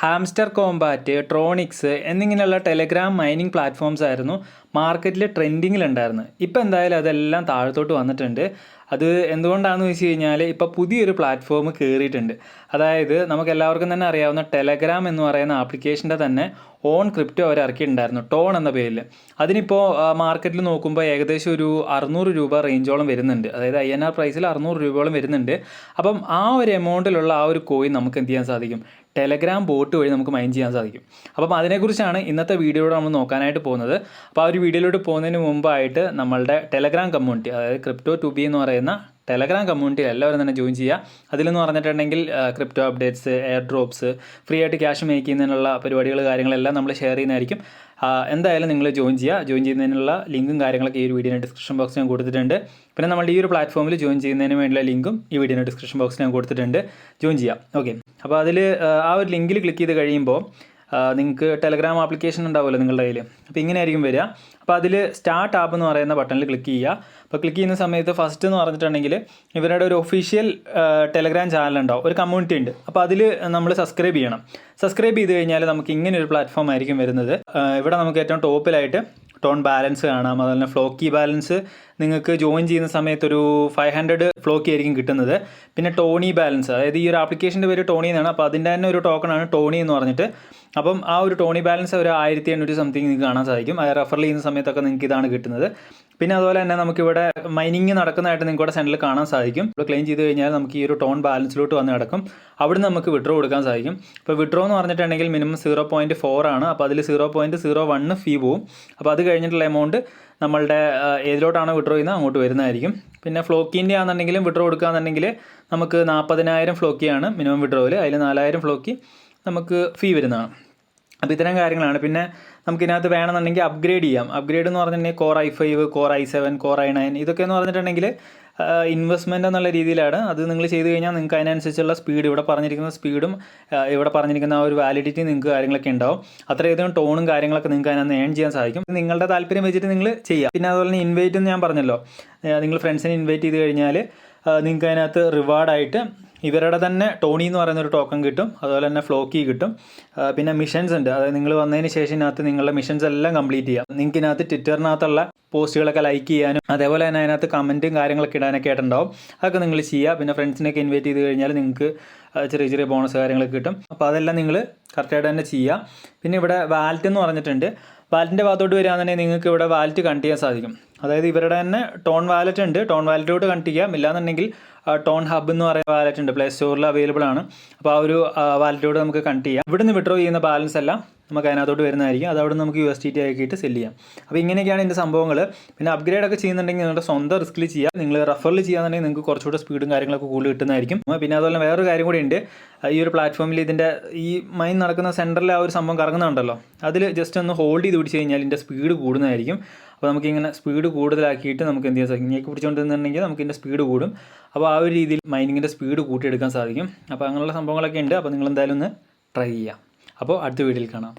Hamster Kombat, ട്രോണിക്സ് എന്നിങ്ങനെയുള്ള Telegram mining platforms ആയിരുന്നു മാർക്കറ്റിൽ ട്രെൻഡിങ്ങിലുണ്ടായിരുന്നത്. ഇപ്പോൾ എന്തായാലും അതെല്ലാം താഴത്തോട്ട് വന്നിട്ടുണ്ട്. അത് എന്തുകൊണ്ടാണെന്ന് വെച്ച് കഴിഞ്ഞാൽ ഇപ്പോൾ പുതിയൊരു പ്ലാറ്റ്ഫോം കയറിയിട്ടുണ്ട്. അതായത് നമുക്ക് എല്ലാവർക്കും തന്നെ അറിയാവുന്ന ടെലഗ്രാം എന്ന് പറയുന്ന ആപ്ലിക്കേഷൻ്റെ തന്നെ ഓൺ ക്രിപ്റ്റോ അവർ ഇറക്കിയിട്ടുണ്ടായിരുന്നു, ടോൺ എന്ന പേരിൽ. അതിനിപ്പോൾ മാർക്കറ്റിൽ നോക്കുമ്പോൾ ഏകദേശം ഒരു 600 രൂപ റേഞ്ചോളം വരുന്നുണ്ട്. അതായത് INR പ്രൈസിൽ 600 രൂപയോളം വരുന്നുണ്ട്. അപ്പം ആ ഒരു എമൗണ്ടിലുള്ള ആ ഒരു കോയിൻ നമുക്ക് എന്ത് ചെയ്യാൻ സാധിക്കും? ടെലഗ്രാം ബോട്ട് വഴി നമുക്ക് മൈൻ ചെയ്യാൻ സാധിക്കും. അപ്പം അതിനെക്കുറിച്ചാണ് ഇന്നത്തെ വീഡിയോയിലൂടെ നമ്മൾ നോക്കാനായിട്ട് പോകുന്നത്. അപ്പോൾ ആ ഒരു വീഡിയോയിലോട്ട് പോകുന്നതിന് മുമ്പായിട്ട് നമ്മളുടെ ടെലഗ്രാം കമ്മ്യൂണിറ്റി, അതായത് ക്രിപ്റ്റോ ടു ബി എന്ന് പറയുന്ന ടെലഗ്രാം കമ്മ്യൂണിറ്റി എല്ലാവരും തന്നെ ജോയിൻ ചെയ്യുക. അതിലെന്ന് പറഞ്ഞിട്ടുണ്ടെങ്കിൽ crypto updates, air drops, free ആയിട്ട് ക്യാഷ് മേക്ക് ചെയ്യുന്നതിനുള്ള പരിപാടികൾ കാര്യങ്ങളെല്ലാം നമ്മൾ ഷെയർ ചെയ്യുന്നതായിരിക്കും. എന്തായാലും നിങ്ങൾ ജോയിൻ ചെയ്യുക. ജോയിൻ ചെയ്യുന്നതിനുള്ള ലിങ്കും കാര്യങ്ങളൊക്കെ ഈ ഒരു വീഡിയോയുടെ ഡിസ്ക്രിപ്ഷൻ ബോക്സിൽ ഞാൻ കൊടുത്തിട്ടുണ്ട്. പിന്നെ നമ്മുടെ ഈ ഒരു പ്ലാറ്റ്ഫോമിൽ ജോയിൻ ചെയ്യുന്നതിന് വേണ്ടിയുള്ള ലിങ്കും ഈ വീഡിയോയുടെ ഡിസ്ക്രിപ്ഷൻ ബോക്സിൽ ഞാൻ കൊടുത്തിട്ടുണ്ട്. ജോയിൻ ചെയ്യാം. ഓക്കെ, അപ്പോൾ അതിൽ ആ ഒരു ലിങ്കിൽ ക്ലിക്ക് ചെയ്ത് കഴിയുമ്പോൾ നിങ്ങൾക്ക് ടെലഗ്രാം ആപ്ലിക്കേഷൻ ഉണ്ടാവുമല്ലോ നിങ്ങളുടെ കയ്യിൽ. അപ്പോൾ ഇങ്ങനെ ആയിരിക്കും വരിക. അപ്പോൾ അതിൽ സ്റ്റാർട്ട് ആപ്പ് എന്ന് പറയുന്ന ബട്ടണിൽ ക്ലിക്ക് ചെയ്യുക. അപ്പോൾ ക്ലിക്ക് ചെയ്യുന്ന സമയത്ത് ഫസ്റ്റ് എന്ന് പറഞ്ഞിട്ടുണ്ടെങ്കിൽ ഇവരുടെ ഒരു ഒഫീഷ്യൽ ടെലഗ്രാം ചാനൽ ഉണ്ടാവും, ഒരു കമ്മ്യൂണിറ്റി ഉണ്ട്. അപ്പോൾ അതിൽ നമ്മൾ സബ്സ്ക്രൈബ് ചെയ്യണം. സബ്സ്ക്രൈബ് ചെയ്ത് കഴിഞ്ഞാൽ നമുക്ക് ഇങ്ങനെ ഒരു പ്ലാറ്റ്ഫോം ആയിരിക്കും വരുന്നത്. ഇവിടെ നമുക്ക് ഏറ്റവും ടോപ്പിലായിട്ട് ടോൺ ബാലൻസ് കാണാം. അതുപോലെ തന്നെ ഫ്ലോക്കി ബാലൻസ് നിങ്ങൾക്ക് ജോയിൻ ചെയ്യുന്ന സമയത്ത് ഒരു 500 ഫ്ലോക്കി ആയിരിക്കും കിട്ടുന്നത്. പിന്നെ ടോണി ബാലൻസ്, അതായത് ഈ ഒരു ആപ്ലിക്കേഷൻ്റെ പേര് ടോണി എന്നാണ്. അപ്പോൾ അതിൻ്റെ തന്നെ ഒരു ടോക്കണാണ് ടോണി എന്ന് പറഞ്ഞിട്ട്. അപ്പം ആ ഒരു ടോണി ബാലൻസ് ഒരു 1800 സംതിങ് നിങ്ങൾക്ക് കാണാൻ സാധിക്കും. അത് റെഫർ ചെയ്യുന്ന സമയത്തൊക്കെ നിങ്ങൾക്ക് ഇതാണ് കിട്ടുന്നത്. പിന്നെ അതുപോലെ തന്നെ നമുക്കിവിടെ മൈനിങ് നടക്കുന്നതായിട്ട് നിങ്ങൾക്ക് ഇവിടെ സെൻറ്ററിൽ കാണാൻ സാധിക്കും. ഇവിടെ ക്ലെയിം ചെയ്ത് കഴിഞ്ഞാൽ നമുക്ക് ഈ ഒരു ടോൺ ബാലൻസിലോട്ട് വന്ന് കിടക്കും. അവിടെ നമുക്ക് വിഡ്രോ കൊടുക്കാൻ സാധിക്കും. ഇപ്പോൾ വിഡ്രോ എന്ന് പറഞ്ഞിട്ടുണ്ടെങ്കിൽ മിനിമം 0.4 ആണ്. അപ്പോൾ അതിൽ 0.01 ഫീ പോവും. അപ്പോൾ അത് കഴിഞ്ഞിട്ടുള്ള എമൗണ്ട് നമ്മളുടെ ഏതിലോട്ടാണോ വിഡ്രോ ചെയ്യുന്നത് അങ്ങോട്ട് വരുന്നതായിരിക്കും. പിന്നെ ഫ്ലോക്കിൻ്റെ ആണെന്നുണ്ടെങ്കിലും വിഡ്രോ കൊടുക്കുകയാണെന്നുണ്ടെങ്കിൽ നമുക്ക് 40,000 ഫ്ലോക്കിയാണ് മിനിമം വിഡ്രോയിൽ. അതിൽ 4,000 ഫ്ലോക്കി നമുക്ക് ഫീ വരുന്നതാണ്. അപ്പോൾ ഇത്തരം കാര്യങ്ങളാണ്. പിന്നെ നമുക്കിതിനകത്ത് വേണമെന്നുണ്ടെങ്കിൽ അപ്ഗ്രേഡ് ചെയ്യാം. അപ്ഗ്രേഡ് എന്ന് പറഞ്ഞിട്ടുണ്ടെങ്കിൽ Core i5, Core i7, Core i9 ഇതൊക്കെ എന്ന് പറഞ്ഞിട്ടുണ്ടെങ്കിൽ ഇൻവെസ്റ്റ്മെൻ്റ് എന്നുള്ള രീതിയിലാണ്. അത് നിങ്ങൾ ചെയ്ത് കഴിഞ്ഞാൽ നിങ്ങൾക്ക് അതിനനുസരിച്ചുള്ള സ്പീഡ്, ഇവിടെ പറഞ്ഞിരിക്കുന്ന സ്പീഡും ഇവിടെ പറഞ്ഞിരിക്കുന്ന ആ ഒരു വാലിഡിറ്റി നിങ്ങൾക്ക് കാര്യങ്ങളൊക്കെ ഉണ്ടാവും. അത്രയധികം ടോണും കാര്യങ്ങളൊക്കെ നിങ്ങൾക്ക് അതിനകത്ത് ഏൺ ചെയ്യാൻ സാധിക്കും. നിങ്ങളുടെ താല്പര്യം വെച്ചിട്ട് നിങ്ങൾ ചെയ്യുക. പിന്നെ അതുപോലെ തന്നെ ഇൻവൈറ്റ് എന്ന് ഞാൻ പറഞ്ഞല്ലോ, നിങ്ങൾ ഫ്രണ്ട്സിനെ ഇൻവൈറ്റ് ചെയ്ത് കഴിഞ്ഞാൽ നിങ്ങൾക്ക് അതിനകത്ത് റിവാർഡായിട്ട് ഇവരുടെ തന്നെ ടോണി എന്ന് പറയുന്നൊരു ടോക്കൺ കിട്ടും. അതുപോലെ തന്നെ ഫ്ലോക്കി കിട്ടും. പിന്നെ മിഷൻസ് ഉണ്ട്. അതായത് നിങ്ങൾ വന്നതിന് ശേഷം ഇതിനകത്ത് നിങ്ങളുടെ മിഷൻസ് എല്ലാം കംപ്ലീറ്റ് ചെയ്യാം. നിങ്ങൾക്ക് ഇതിനകത്ത് ട്വിറ്ററിനകത്തുള്ള പോസ്റ്റുകളൊക്കെ ലൈക്ക് ചെയ്യാനും അതേപോലെ തന്നെ അതിനകത്ത് കമൻറ്റും കാര്യങ്ങളൊക്കെ ഇടാനൊക്കെ ആയിട്ടുണ്ടാവും. അതൊക്കെ നിങ്ങൾ ചെയ്യുക. പിന്നെ ഫ്രണ്ട്സിനെയൊക്കെ ഇൻവൈറ്റ് ചെയ്ത് കഴിഞ്ഞാൽ നിങ്ങൾക്ക് ചെറിയ ചെറിയ ബോണസ് കാര്യങ്ങളൊക്കെ കിട്ടും. അപ്പോൾ അതെല്ലാം നിങ്ങൾ കറക്റ്റായിട്ട് തന്നെ ചെയ്യുക. പിന്നെ ഇവിടെ വാലറ്റ് എന്ന് പറഞ്ഞിട്ടുണ്ട്. വാലറ്റിൻ്റെ ഭാഗത്തോട്ട് വരികയാണെന്നുണ്ടെങ്കിൽ നിങ്ങൾക്ക് ഇവിടെ വാലറ്റ് കണക്ട് ചെയ്യാൻ സാധിക്കും. അതായത് ഇവരുടെ തന്നെ ടോൺ വാലറ്റ് ഉണ്ട്. ടോൺ വാലറ്റിലോട്ട് കണക്ട് ചെയ്യാം. ഇല്ലാന്നുണ്ടെങ്കിൽ ടോൺ ഹബ് എന്ന് പറയുന്ന വാലറ്റ് ഉണ്ട്, പ്ലേ സ്റ്റോറിൽ അവൈലബിൾ ആണ്. അപ്പോൾ ആ ഒരു വാലറ്റിലോട്ട് നമുക്ക് കണക്ട് ചെയ്യാം. ഇവിടെ നിന്ന് വിഡ്രോ ചെയ്യുന്ന ബാലൻസ് എല്ലാം നമുക്ക് അതിനകത്തോട്ട് വരുന്നതായിരിക്കും. അത് അവിടെ നമുക്ക് USDT ആക്കിയിട്ട് സെല്ല് ചെയ്യാം. അപ്പോൾ ഇങ്ങനെയൊക്കെയാണ് ഇതിൻ്റെ സംഭവങ്ങൾ. പിന്നെ അപ്ഗ്രേഡ് ഒക്കെ ചെയ്യുന്നുണ്ടെങ്കിൽ നിങ്ങളുടെ സ്വന്തം റിസ്കിൽ ചെയ്യാം. നിങ്ങൾ റെഫറിൽ ചെയ്യാന്നുണ്ടെങ്കിൽ നിങ്ങൾക്ക് കുറച്ചുകൂടെ സ്പീഡും കാര്യങ്ങളൊക്കെ കൂടുതൽ കിട്ടുന്നതായിരിക്കും. പിന്നെ അതുപോലെ വേറൊരു കാര്യം കൂടി ഉണ്ട്. ഈ ഒരു പ്ലാറ്റ്ഫോമിൽ ഇതിൻ്റെ ഈ മൈൻ നടക്കുന്ന സെൻറ്ററിൽ ആ ഒരു സംഭവം കറങ്ങുന്നുണ്ടല്ലോ, അതിൽ ജസ്റ്റ് ഒന്ന് ഹോൾഡ് ചെയ്ത് പിടിച്ച് കഴിഞ്ഞാൽ ഇതിൻ്റെ സ്പീഡ് കൂടുന്നതായിരിക്കും. അപ്പോൾ നമുക്കിങ്ങനെ സ്പീഡ് കൂടുതലാക്കിയിട്ട് നമുക്ക് എന്ത് ചെയ്യാൻ സാധിക്കും? ഇങ്ങനെയൊക്കെ പിടിച്ചുകൊണ്ടിരുന്നുണ്ടെങ്കിൽ നമുക്ക് ഇതിൻ്റെ സ്പീഡ് കൂടും. അപ്പോൾ ആ ഒരു രീതിയിൽ മൈനിങ്ങിൻ്റെ സ്പീഡ് കൂട്ടിയെടുക്കാൻ സാധിക്കും. അപ്പോൾ അങ്ങനെയുള്ള സംഭവങ്ങളൊക്കെ ഉണ്ട്. അപ്പോൾ നിങ്ങൾ എന്തായാലും ഒന്ന് ട്രൈ ചെയ്യാം. അപ്പോൾ അടുത്ത വീഡിയോയിൽ കാണാം.